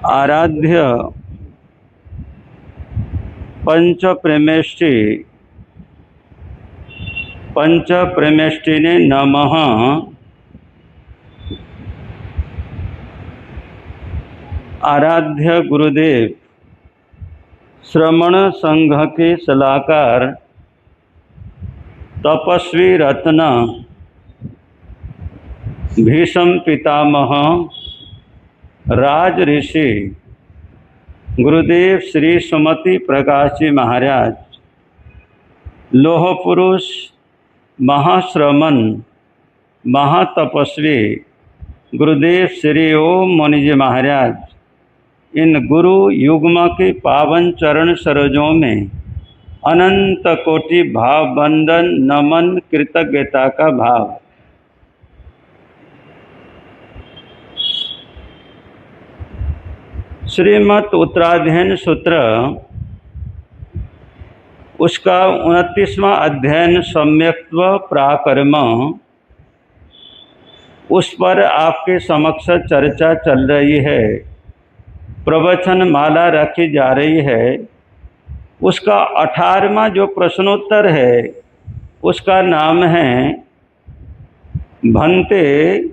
आराध्य पंचप्रेमेष्टिने नमः। आराध्य गुरुदेव श्रमण संघ के सलाहकार तपस्वी रत्न भीष्म पितामह राज ऋषि गुरुदेव श्री सुमति प्रकाश जी महाराज, लोह पुरुष महाश्रमण महातपस्वी गुरुदेव श्री ओम मुनि जी महाराज, इन गुरु युग्म के पावन चरण सरोजों में अनंत कोटि भाव बंदन नमन कृतज्ञता का भाव। श्रीमद् उत्तराध्ययन सूत्र उसका 29वां अध्ययन सम्यक्त्व प्राकर्म, उस पर आपके समक्ष चर्चा चल रही है, प्रवचन माला रखी जा रही है। उसका 18वां जो प्रश्नोत्तर है उसका नाम है भन्ते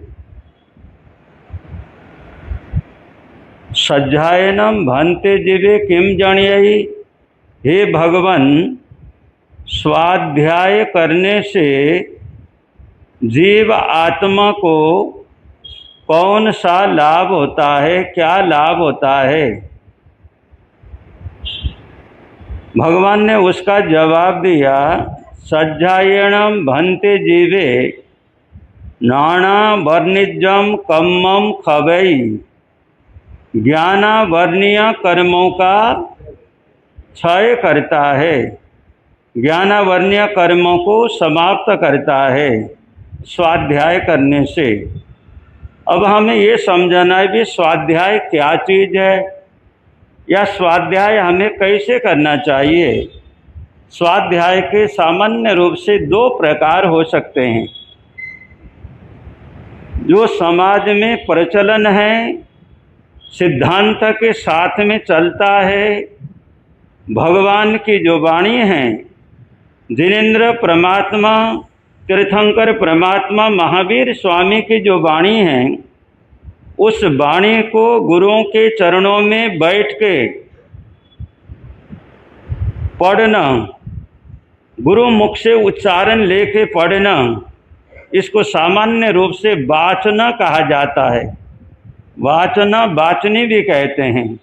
सज्जायनम भन्ते जीवे किम जणयई। हे भगवान, स्वाध्याय करने से जीव आत्मा को कौन सा लाभ होता है, क्या लाभ होता है? भगवान ने उसका जवाब दिया, सज्जायनम भन्ते जीवे नाना वर्णिजम कम्मम खवई। ज्ञानावर्णीय कर्मों का क्षय करता है, ज्ञानावर्णीय कर्मों को समाप्त करता है स्वाध्याय करने से। अब हमें ये समझना है भी स्वाध्याय क्या चीज़ है, या स्वाध्याय हमें कैसे करना चाहिए। स्वाध्याय के सामान्य रूप से 2 प्रकार हो सकते हैं। जो समाज में प्रचलन है, सिद्धांत के साथ में चलता है, भगवान की जो वाणी है, जिनेन्द्र परमात्मा तीर्थंकर परमात्मा महावीर स्वामी की जो वाणी है, उस वाणी को गुरुओं के चरणों में बैठ के पढ़ना, गुरु मुख से उच्चारण लेके पढ़ना, इसको सामान्य रूप से वाचना कहा जाता है। वाचना वाचनी भी कहते हैं।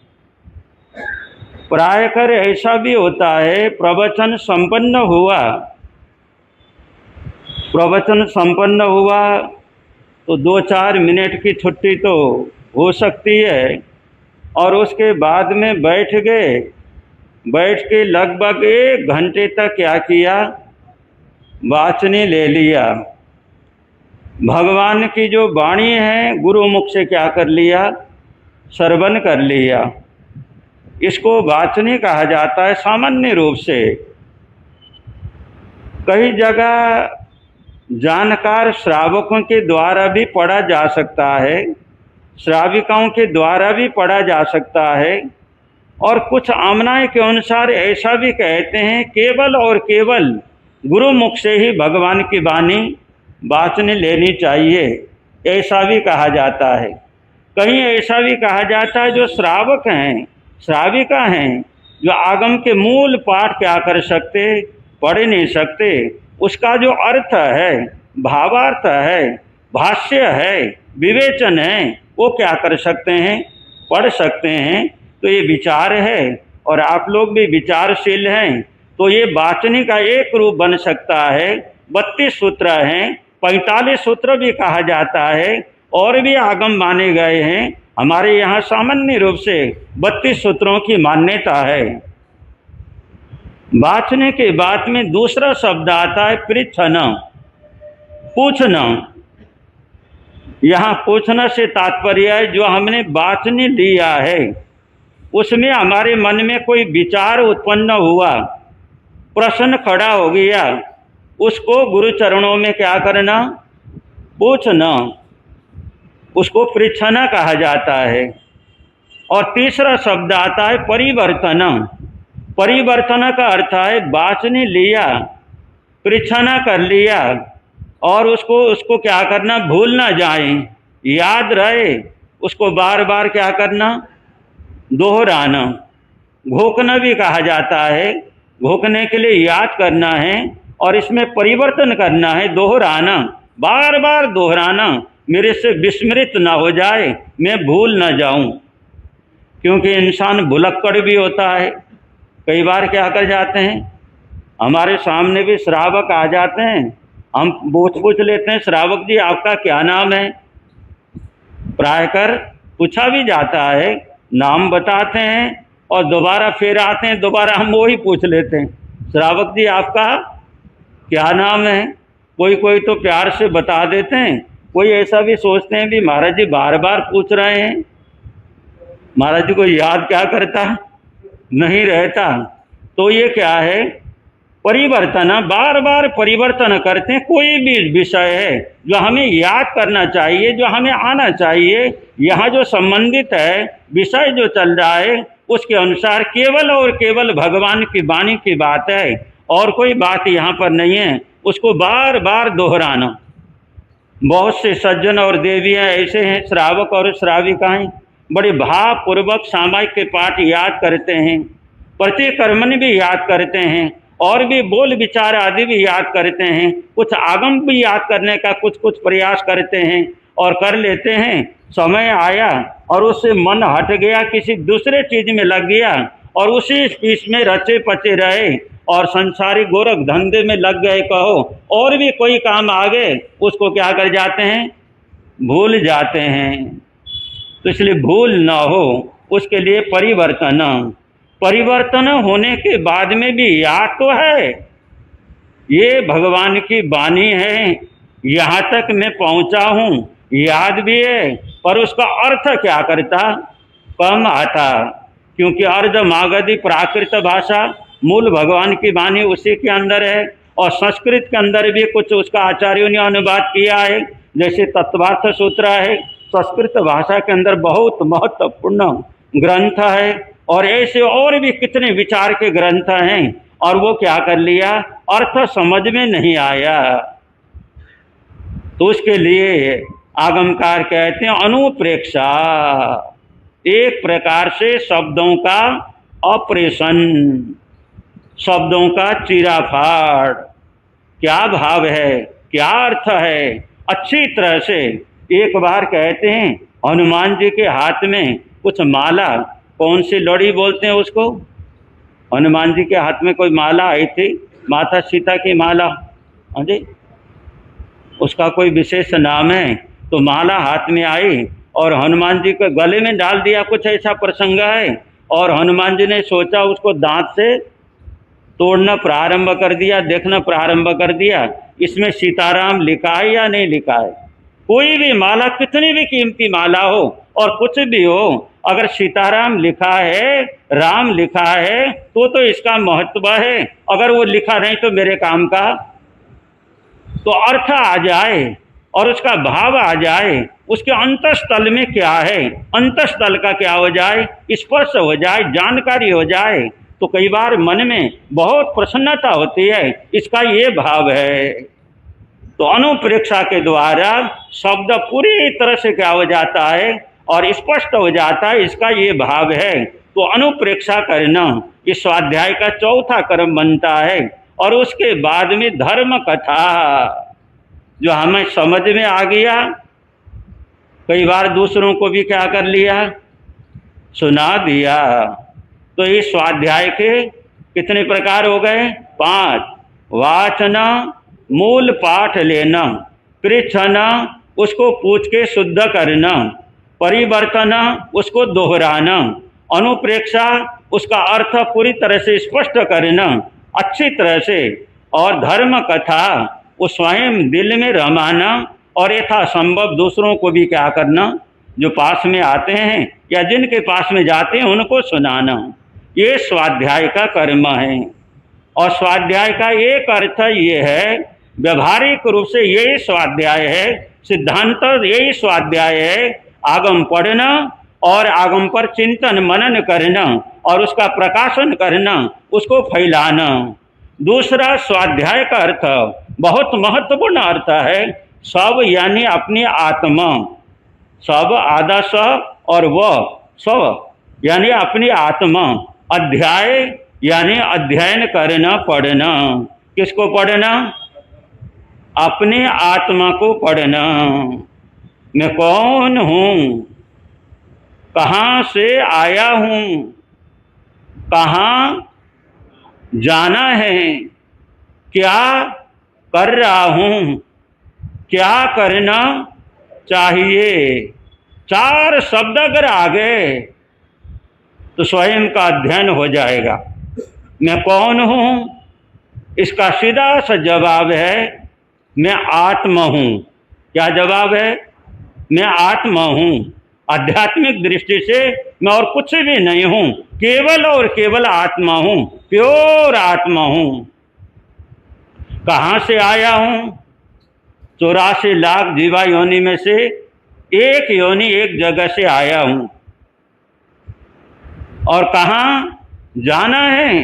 प्रायकर ऐसा भी होता है, प्रवचन संपन्न हुआ तो 2-4 मिनट की छुट्टी तो हो सकती है, और उसके बाद में बैठ के लगभग 1 घंटे तक क्या किया, वाचनी ले लिया। भगवान की जो वाणी है गुरु मुख से क्या कर लिया, श्रवण कर लिया। इसको वाचनी कहा जाता है सामान्य रूप से। कई जगह जानकार श्रावकों के द्वारा भी पढ़ा जा सकता है, श्राविकाओं के द्वारा भी पढ़ा जा सकता है, और कुछ आमनाएं के अनुसार ऐसा भी कहते हैं केवल और केवल गुरु मुख से ही भगवान की वाणी वाचनी लेनी चाहिए, ऐसा भी कहा जाता है। कहीं ऐसा भी कहा जाता है जो श्रावक हैं, श्राविका हैं, जो आगम के मूल पाठ क्या कर सकते, पढ़ नहीं सकते, उसका जो अर्थ है, भावार्थ है, भाष्य है, विवेचन है, वो क्या कर सकते हैं, पढ़ सकते हैं। तो ये विचार है, और आप लोग भी विचारशील हैं, तो ये वाचनी का एक रूप बन सकता है। 32 सूत्र हैं, 45 सूत्र भी कहा जाता है, और भी आगम माने गए हैं। हमारे यहाँ सामान्य रूप से 32 सूत्रों की मान्यता है। वाचने के बाद में दूसरा शब्द आता है पृच्छना, पूछना। यहाँ पूछना से तात्पर्य है जो हमने वाचनी लिया है उसमें हमारे मन में कोई विचार उत्पन्न हुआ, प्रश्न खड़ा हो गया, उसको गुरु चरणों में क्या करना, पूछना। उसको पृच्छना कहा जाता है। और तीसरा शब्द आता है परिवर्तन। परिवर्तन का अर्थ है वाचने लिया, पृच्छना कर लिया और उसको क्या करना, भूल ना जाए, याद रहे, उसको बार बार क्या करना, दोहराना। घोकना भी कहा जाता है, घोकने के लिए याद करना है और इसमें परिवर्तन करना है, दोहराना, बार बार दोहराना, मेरे से विस्मृत ना हो जाए, मैं भूल ना जाऊं। क्योंकि इंसान भुलक्कड़ भी होता है। कई बार क्या कर जाते हैं, हमारे सामने भी श्रावक आ जाते हैं, हम पूछ लेते हैं, श्रावक जी आपका क्या नाम है? प्रायकर पूछा भी जाता है, नाम बताते हैं और दोबारा फिर आते हैं, दोबारा हम वही पूछ लेते हैं, श्रावक जी आपका क्या नाम है? कोई तो प्यार से बता देते हैं, कोई ऐसा भी सोचते हैं भी महाराज जी बार बार पूछ रहे हैं, महाराज जी को याद क्या करता, नहीं रहता। तो ये क्या है, परिवर्तन, बार बार परिवर्तन करते हैं। कोई भी विषय है जो हमें याद करना चाहिए, जो हमें आना चाहिए, यहाँ जो संबंधित है विषय जो चल रहा है उसके अनुसार केवल और केवल भगवान की वाणी की बात है और कोई बात यहाँ पर नहीं है, उसको बार बार दोहराना। बहुत से सज्जन और देवियाँ ऐसे हैं, श्रावक और श्राविकाएँ, बड़े भावपूर्वक सामायिक के पाठ याद करते हैं, प्रतिकर्मण भी याद करते हैं और भी बोल विचार आदि भी याद करते हैं, कुछ आगम भी याद करने का कुछ प्रयास करते हैं और कर लेते हैं। समय आया और उससे मन हट गया, किसी दूसरे चीज में लग गया और उसी पीस में रचे पचे रहे और संसारिक गोरख धंधे में लग गए कहो, और भी कोई काम आ गए, उसको क्या कर जाते हैं, भूल जाते हैं। तो इसलिए भूल ना हो उसके लिए परिवर्तन होने के बाद में भी याद तो है, ये भगवान की वाणी है, यहाँ तक मैं पहुँचा हूँ, याद भी है, पर उसका अर्थ क्या करता, कम आता। क्योंकि अर्ध मागधी प्राकृत भाषा, मूल भगवान की वाणी उसी के अंदर है और संस्कृत के अंदर भी कुछ उसका आचार्यों ने अनुवाद किया है, जैसे तत्वार्थ सूत्र है, संस्कृत भाषा के अंदर बहुत महत्वपूर्ण ग्रंथ है। और ऐसे और भी कितने विचार के ग्रंथ हैं और वो क्या कर लिया, अर्थ समझ में नहीं आया। तो उसके लिए आगमकार कहते हैं अनुप्रेक्षा, एक प्रकार से शब्दों का ऑपरेशन, शब्दों का चीराफाड़, क्या भाव है, क्या अर्थ है, अच्छी तरह से। एक बार कहते हैं हनुमान जी के हाथ में कुछ माला, कौन सी लड़ी बोलते हैं उसको, हनुमान जी के हाथ में कोई माला आई थी, माता सीता की माला, हाँ जी, उसका कोई विशेष नाम है। तो माला हाथ में आई और हनुमान जी के गले में डाल दिया, कुछ ऐसा प्रसंग है। और हनुमान जी ने सोचा, उसको दांत से तोड़ना प्रारंभ कर दिया, देखना प्रारंभ कर दिया, इसमें सीताराम लिखा है या नहीं लिखा है। कोई भी माला, कितनी भी कीमती माला हो और कुछ भी हो, अगर सीताराम लिखा है, राम लिखा है, तो इसका महत्व है। अगर वो लिखा नहीं तो मेरे काम का, तो अर्थ आ जाए और उसका भाव आ जाए, उसके अंतस्थल में क्या है, अंतस्थल का क्या हो जाए, स्पर्श हो जाए, जानकारी हो जाए, तो कई बार मन में बहुत प्रसन्नता होती है, इसका ये भाव है। तो अनुप्रेक्षा के द्वारा शब्द पूरी तरह से क्या हो जाता है और स्पष्ट हो जाता है, इसका ये भाव है। तो अनुप्रेक्षा करना इस स्वाध्याय का चौथा कर्म बनता है। और उसके बाद में धर्म कथा, जो हमें समझ में आ गया, कई बार दूसरों को भी क्या कर लिया, सुना दिया। तो इस स्वाध्याय के कितने प्रकार हो गए, 5। वाचना, मूल पाठ लेना, पृच्छना, उसको पूछ के शुद्ध करना, परिवर्तन, उसको दोहराना, अनुप्रेक्षा, उसका अर्थ पूरी तरह से स्पष्ट करना अच्छी तरह से, और धर्म कथा, वो स्वयं दिल में रमाना और यथासंभव दूसरों को भी क्या करना, जो पास में आते हैं या जिनके पास में जाते हैं उनको सुनाना। ये स्वाध्याय का कर्म है। और स्वाध्याय का एक अर्थ ये है, व्यवहारिक रूप से यही स्वाध्याय है सिद्धांत यही स्वाध्याय है, आगम पढ़ना और आगम पर चिंतन मनन करना और उसका प्रकाशन करना, उसको फैलाना। दूसरा स्वाध्याय का अर्थ बहुत महत्वपूर्ण अर्थ है, सब यानी अपनी आत्मा, सब आधा स और वह सब यानी अपनी आत्मा। अध्याय यानी अध्ययन करना, पढ़ना। किसको पढ़ना? अपनी आत्मा को पढ़ना। मैं कौन हूँ, कहाँ से आया हूँ, कहाँ जाना है, क्या कर रहा हूँ, क्या करना चाहिए। चार शब्द अगर आ गए तो स्वयं का अध्ययन हो जाएगा। मैं कौन हूँ, इसका सीधा सा जवाब है मैं आत्मा हूँ। क्या जवाब है? मैं आत्मा हूँ। आध्यात्मिक दृष्टि से मैं और कुछ भी नहीं हूँ, केवल और केवल आत्मा हूँ, प्योर आत्मा हूँ। कहाँ से आया हूँ? 84 लाख जीवा योनि में से एक योनि, एक जगह से आया हूँ। और कहाँ जाना है?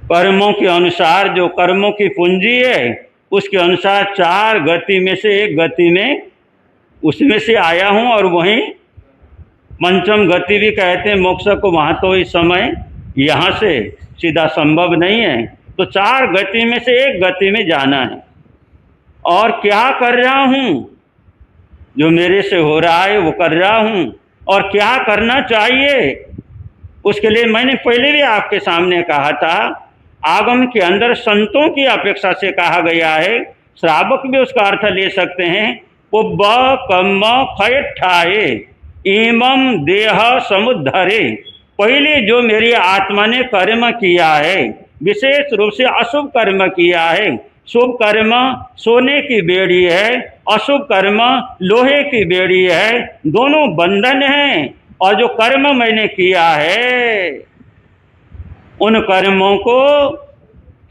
कर्मों के अनुसार, जो कर्मों की पूंजी है उसके अनुसार चार गति में से एक गति में उसमें से आया हूँ। और वहीं पंचम गति भी कहते हैं मोक्ष को, वहाँ तो इस समय यहाँ से सीधा संभव नहीं है। तो चार गति में से एक गति में जाना है। और क्या कर रहा हूँ? जो मेरे से हो रहा है वो कर रहा हूँ। और क्या करना चाहिए उसके लिए मैंने पहले भी आपके सामने कहा था, आगम के अंदर संतों की अपेक्षा से कहा गया है, श्रावक भी उसका अर्थ ले सकते हैं। पुब्ब कम्म खयठाए इमम देह समुद्धरे। पहले जो मेरी आत्मा ने कर्म किया है, विशेष रूप से अशुभ कर्म किया है। शुभ कर्म सोने की बेड़ी है, अशुभ कर्म लोहे की बेड़ी है, दोनों बंधन हैं। और जो कर्म मैंने किया है उन कर्मों को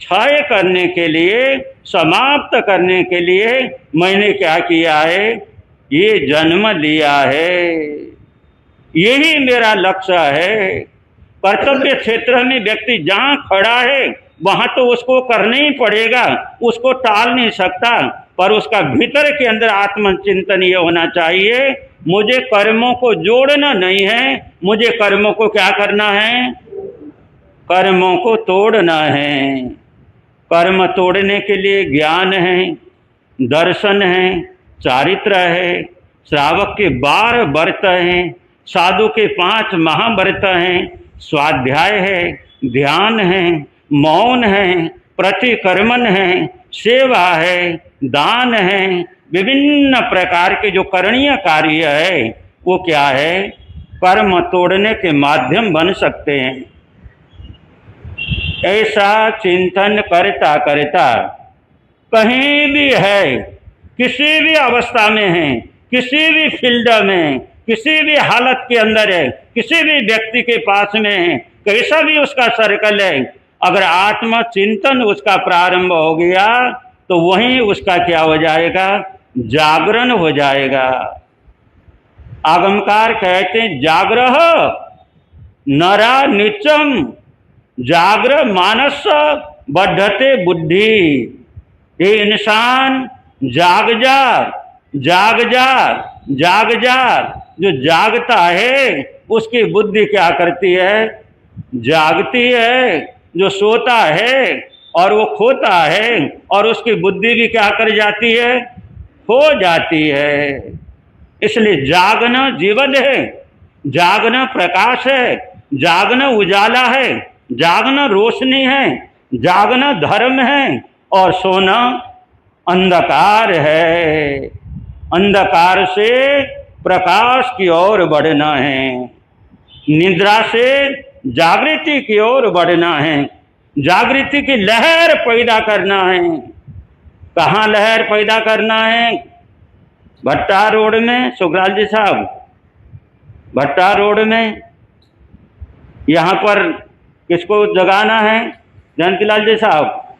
क्षय करने के लिए, समाप्त करने के लिए मैंने क्या किया है? ये जन्म लिया है। यही मेरा लक्ष्य है। कर्तव्य क्षेत्र में व्यक्ति जहाँ खड़ा है वहाँ तो उसको करना ही पड़ेगा, उसको टाल नहीं सकता। पर उसका भीतर के अंदर आत्मचिंतन ये होना चाहिए, मुझे कर्मों को जोड़ना नहीं है, मुझे कर्मों को क्या करना है? कर्मों को तोड़ना है। कर्म तोड़ने के लिए ज्ञान है, दर्शन है, चारित्र है, श्रावक के 12 व्रत हैं, साधु के 5 महाव्रत हैं, स्वाध्याय है, ध्यान है, मौन है, प्रतिकर्मण है, सेवा है, दान है, विभिन्न प्रकार के जो करणीय कार्य है वो क्या है? कर्म तोड़ने के माध्यम बन सकते हैं। ऐसा चिंतन करता करता कहीं भी है, किसी भी अवस्था में है, किसी भी फील्ड में, किसी भी हालत के अंदर है, किसी भी व्यक्ति के पास में है, कैसा भी उसका सर्कल है, अगर आत्म चिंतन उसका प्रारंभ हो गया तो वहीं उसका क्या हो जाएगा? जागरण हो जाएगा। आगमकार कहते हैं जाग्रह नरा निचम जाग्र मानस बढ़ते बुद्धि। ये इंसान जाग जा, जाग जा, जाग जा। जो जागता है उसकी बुद्धि क्या करती है? जागती है। जो सोता है और वो खोता है और उसकी बुद्धि भी क्या कर जाती है? खो जाती है। इसलिए जागना जीवन है, जागना प्रकाश है, जागना उजाला है, जागना रोशनी है, जागना धर्म है और सोना अंधकार है। अंधकार से प्रकाश की ओर बढ़ना है, निद्रा से जागृति की ओर बढ़ना है, जागृति की लहर पैदा करना है। कहाँ लहर पैदा करना है? भट्टा रोड में, सुखलाल जी साहब, भट्टा रोड में। यहाँ पर किसको जगाना है? जयंतीलाल जी साहब,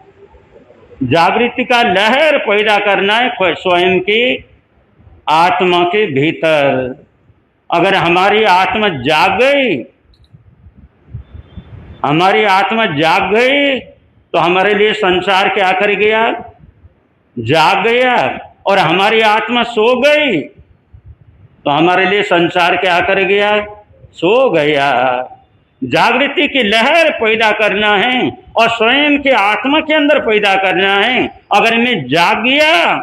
जागृति का लहर पैदा करना है स्वयं की आत्मा के भीतर। अगर हमारी आत्मा जाग गई, हमारी आत्मा जाग गई तो हमारे लिए संसार क्या कर गया? जाग गया। और हमारी आत्मा सो गई तो हमारे लिए संसार क्या कर गया? सो गया। जागृति की लहर पैदा करना है और स्वयं के आत्मा के अंदर पैदा करना है। अगर मैं जाग गया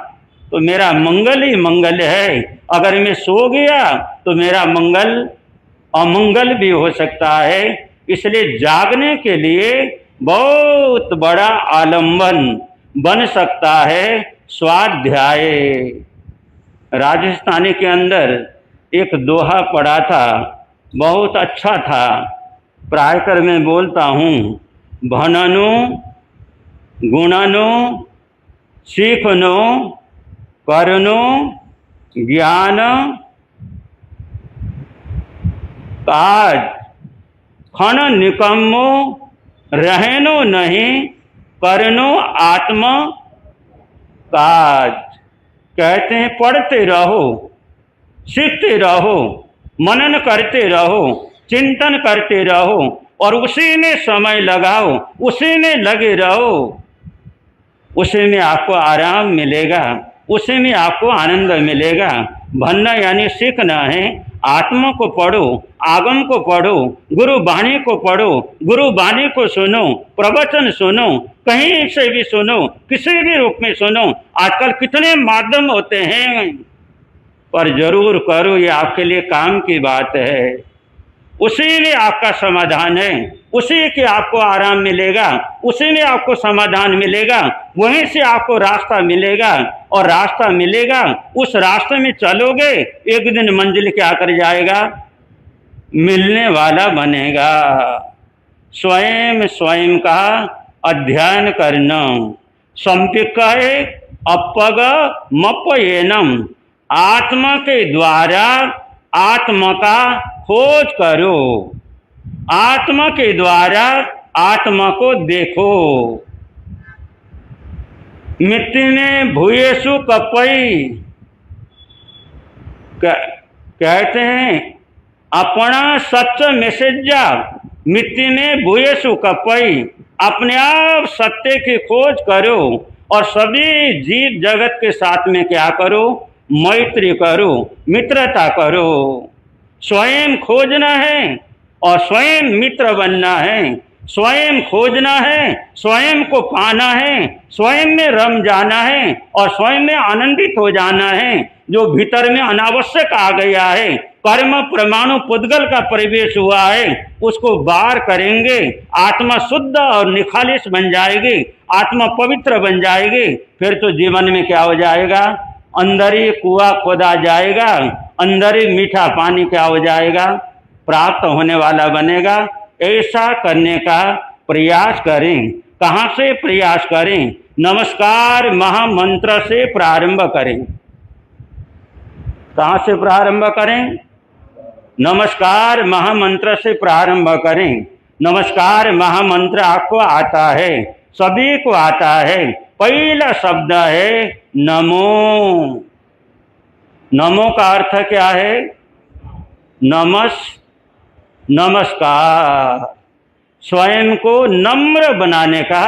तो मेरा मंगल ही मंगल है, अगर मैं सो गया तो मेरा मंगल अमंगल भी हो सकता है। इसलिए जागने के लिए बहुत बड़ा आलंबन बन सकता है स्वाध्याय। राजस्थानी के अंदर एक दोहा पढ़ा था, बहुत अच्छा था, प्रायकर मैं बोलता हूँ। भननु गुणनु सीखनु करनु ज्ञान काज खन निकम्मो रहनो नहीं करनो आत्म काज। कहते हैं पढ़ते रहो, सीखते रहो, मनन करते रहो, चिंतन करते रहो और उसी में समय लगाओ, उसी में लगे रहो। उसी में आपको आराम मिलेगा, उसी में आपको आनंद मिलेगा। भन्ना यानी सीखना है। आत्मा को पढ़ो, आगम को पढ़ो, गुरु वाणी को पढ़ो, गुरु वाणी को सुनो, प्रवचन सुनो, कहीं से भी सुनो, किसी भी रूप में सुनो। आजकल कितने माध्यम होते हैं, पर जरूर करो, ये आपके लिए काम की बात है। उसी में आपका समाधान है, उसी के आपको आराम मिलेगा, उसी में आपको समाधान मिलेगा, वहीं से आपको रास्ता मिलेगा। और रास्ता मिलेगा, उस रास्ते में चलोगे, एक दिन मंजिल क्या कर जाएगा? मिलने वाला बनेगा। स्वयं स्वयं का अध्ययन करना। संपिकाए अपग मपयेनम। आत्मा के द्वारा आत्मा का खोज करो, आत्मा के द्वारा आत्मा को देखो। मिट्टी में भूयेसु कपई। कहते हैं अपना सच्चा मैसेज जा मिट्टी में भूयेसु कपई। अपने आप सत्य की खोज करो और सभी जीव जगत के साथ में क्या करो? मैत्री करो, मित्रता करो। स्वयं खोजना है और स्वयं मित्र बनना है। स्वयं खोजना है, स्वयं को पाना है, स्वयं में रम जाना है और स्वयं में आनंदित हो जाना है। जो भीतर में अनावश्यक आ गया है, कर्म परमाणु पुद्गल का प्रवेश हुआ है, उसको बाहर करेंगे। आत्मा शुद्ध और निखालिस बन जाएगी, आत्मा पवित्र बन जाएगी। फिर तो जीवन में क्या हो जाएगा? अंदर ही कुआं खोदा जाएगा, अंदर ही मीठा पानी क्या हो जाएगा? प्राप्त होने वाला बनेगा। ऐसा करने का प्रयास करें। कहाँ से प्रयास करें? नमस्कार महामंत्र से प्रारंभ करें। कहाँ से प्रारंभ करें? नमस्कार महामंत्र से प्रारंभ करें। नमस्कार महामंत्र आपको आता है, सभी को आता है। पहला शब्द है नमो। नमो का अर्थ क्या है? नमस्कार। स्वयं को नम्र बनाने का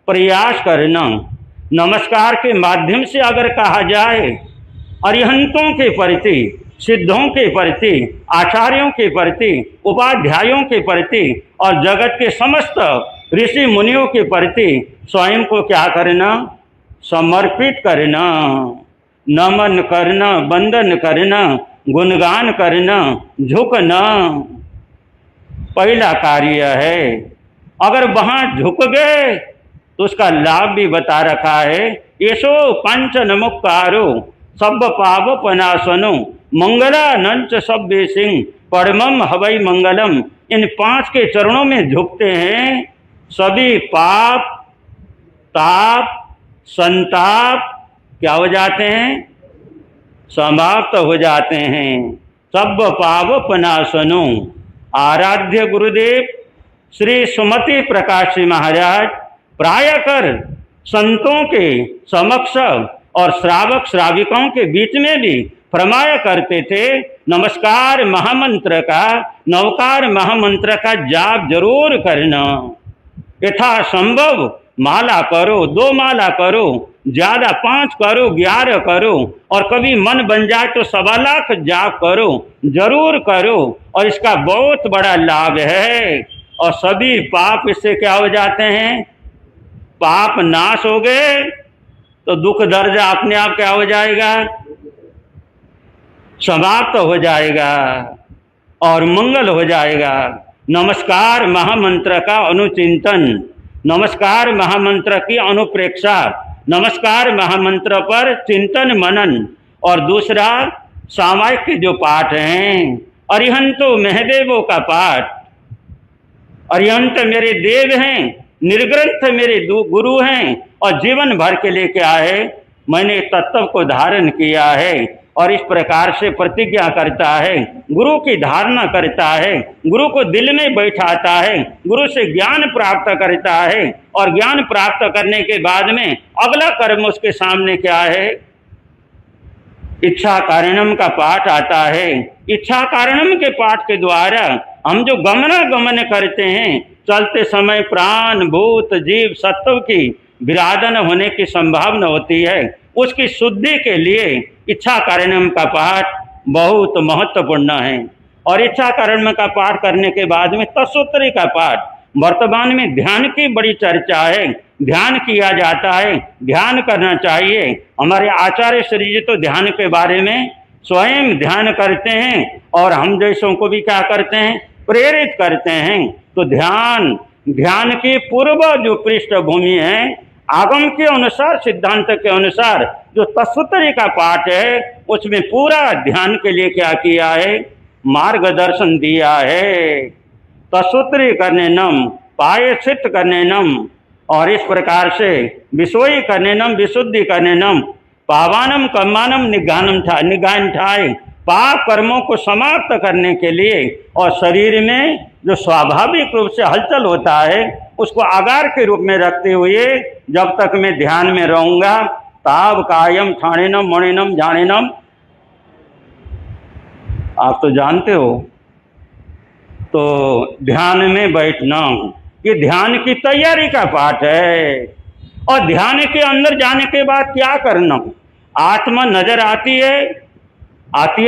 प्रयास करना। नमस्कार के माध्यम से अगर कहा जाए अरिहंतों के प्रति, सिद्धों के प्रति, आचार्यों के प्रति, उपाध्यायों के प्रति और जगत के समस्त ऋषि मुनियों के प्रति स्वयं को क्या करना? समर्पित करना, नमन करना, वंदन करना, गुणगान करना, झुकना। पहला कार्य है। अगर वहाँ झुक गए तो उसका लाभ भी बता रखा है। येषो पंच नमुक्कारो सब पाप पनाशनो मंगलानंच सभ्य सिंह परमम हवै मंगलम। इन 5 के चरणों में झुकते हैं, सभी पाप, ताप, संताप क्या हो जाते हैं? समाप्त हो जाते हैं। सब पाप पनाशनो। आराध्य गुरुदेव श्री सुमति प्रकाश जी महाराज प्रायकर संतों के समक्ष और श्रावक श्राविकाओं के बीच में भी फरमाया करते थे, नमस्कार महामंत्र का, नवकार महामंत्र का जाप जरूर करना। यथा संभव माला करो, 2 माला करो, ज्यादा 5 करो, 11 करो, और कभी मन बन जाए तो 1.25 लाख जाप करो, जरूर करो। और इसका बहुत बड़ा लाभ है। और सभी पाप इससे क्या हो जाते हैं? पाप नाश हो गए तो दुख दर्द अपने आप क्या हो जाएगा? समाप्त हो जाएगा और मंगल हो जाएगा। नमस्कार महामंत्र का अनुचिंतन, नमस्कार महामंत्र की अनुप्रेक्षा, नमस्कार महामंत्र पर चिंतन मनन। और दूसरा सामायिक के जो पाठ हैं, अरिहंतो महदेवों का पाठ, अरिहंत मेरे देव हैं, निर्ग्रंथ मेरे गुरु हैं, और जीवन भर के लिए क्या है? मैंने तत्व को धारण किया है। और इस प्रकार से प्रतिज्ञा करता है, गुरु की धारणा करता है, गुरु को दिल में बैठाता है, गुरु से ज्ञान प्राप्त करता है। और ज्ञान प्राप्त करने के बाद में अगला कर्म उसके सामने क्या है? इच्छा कारणम का पाठ आता है। इच्छा कारणम के पाठ के द्वारा हम जो गमनागमन करते हैं, चलते समय प्राण भूत जीव सत्व की विराधन होने की संभावना होती है, उसकी शुद्धि के लिए इच्छा कारणम का पाठ बहुत महत्वपूर्ण है। और इच्छा कारणम का पाठ करने के बाद में तत्सूत्री का पाठ, वर्तमान में ध्यान की बड़ी चर्चा है, ध्यान किया जाता है, ध्यान करना चाहिए। हमारे आचार्य श्री जी तो ध्यान के बारे में स्वयं ध्यान करते हैं और हम जैसों को भी क्या करते हैं? प्रेरित करते हैं। तो ध्यान की पूर्व जो पृष्ठभूमि है, आगम के अनुसार, सिद्धांत के अनुसार जो तत्सूत्री का पाठ है, उसमें पूरा ध्यान के लिए क्या किया है? मार्गदर्शन दिया है। तत्सूत्री करने नम, पायश्चित करने नम, और इस प्रकार से विषोई करने नम, विशुद्धि करने नम, पावानम कर्मानम निगान ठाए, पाप कर्मों को समाप्त करने के लिए और शरीर में जो स्वाभाविक रूप से हलचल होता है उसको आगार के रूप में रखते हुए जब तक मैं ध्यान में रहूंगा, ताव कायम ठाणेनम मणिनम जानेनम, आप तो जानते हो। तो ध्यान में बैठना, ये ध्यान की तैयारी का पाठ है। और ध्यान के अंदर जाने के बाद क्या करना? आत्मा नजर आती है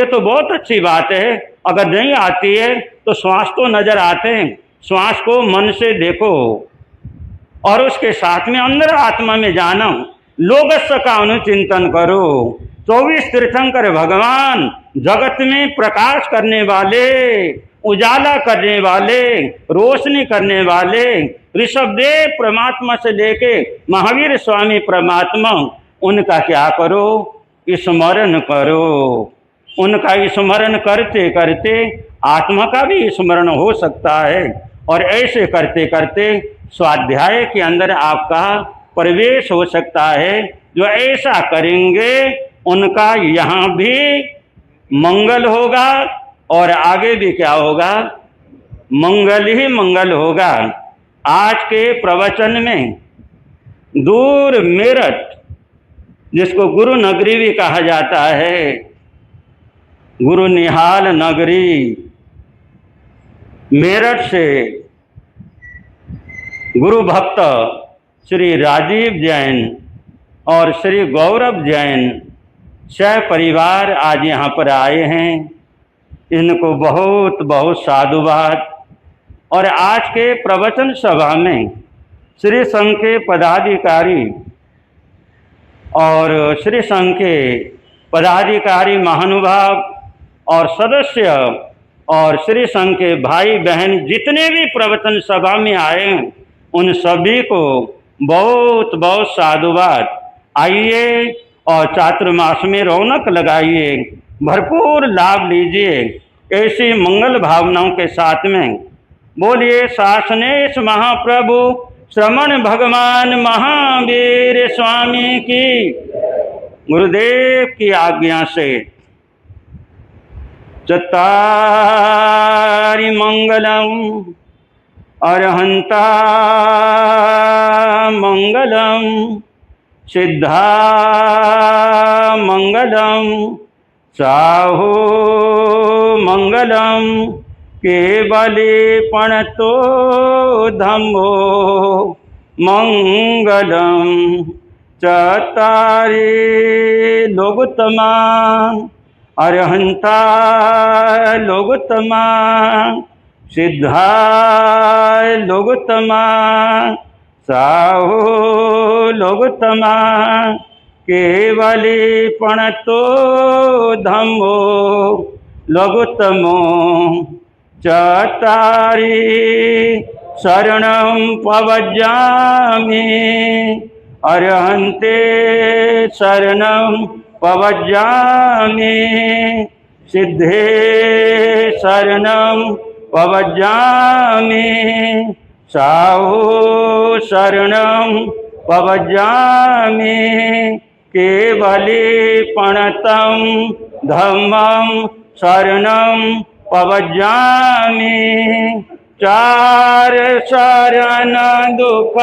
तो बहुत अच्छी बात है, अगर नहीं आती है तो श्वास तो नजर आते हैं, श्वास को मन से देखो और उसके साथ में अंदर आत्मा में जाना, लोगस्व का अनुचिंतन करो। 24 तीर्थंकर भगवान जगत में प्रकाश करने वाले, उजाला करने वाले, रोशनी करने वाले, ऋषभदेव परमात्मा से लेके महावीर स्वामी परमात्मा, उनका क्या करो? स्मरण करो। उनका स्मरण करते करते आत्मा का भी स्मरण हो सकता है। और ऐसे करते करते स्वाध्याय के अंदर आपका प्रवेश हो सकता है। जो ऐसा करेंगे उनका यहाँ भी मंगल होगा और आगे भी क्या होगा? मंगल ही मंगल होगा। आज के प्रवचन में दूर मेरठ, जिसको गुरु नगरी भी कहा जाता है, गुरु निहाल नगरी, मेरठ से गुरु भक्त श्री राजीव जैन और श्री गौरव जैन सह परिवार आज यहाँ पर आए हैं। इनको बहुत बहुत साधुवाद। और आज के प्रवचन सभा में श्री संघ के पदाधिकारी और श्री संघ के पदाधिकारी महानुभाव और सदस्य और श्री संघ के भाई बहन जितने भी प्रवचन सभा में आए हैं, उन सभी को बहुत बहुत साधुवाद। आइए और चातुर्मास में रौनक लगाइए, भरपूर लाभ लीजिए ऐसी मंगल भावनाओं के साथ में। बोलिए शासनेश महाप्रभु श्रमण भगवान महावीर स्वामी की। गुरुदेव की आज्ञा से चत्तारि मंगलम अरहंता मंगलम सिद्धामङ्गलं साहुमङ्गलं केवले प्रणतो धम्मो मङ्गलं चत्वारि लोकोत्तमा अरहन्ता लोकोत्तमा सिद्धा लोकोत्तमा साहु लोकोत्तमा केवली प्रणतो धम्मो लोकोत्तमो चत्वारि शरणं प्रव्रजामि अरहन्ते शरणं प्रव्रजामि सिद्धे शरणं प्रव्रजामि साहु शरणं प्रव्रजामि केवली प्रणतं धम्मं शरणं प्रव्रजामि चार शरण दुख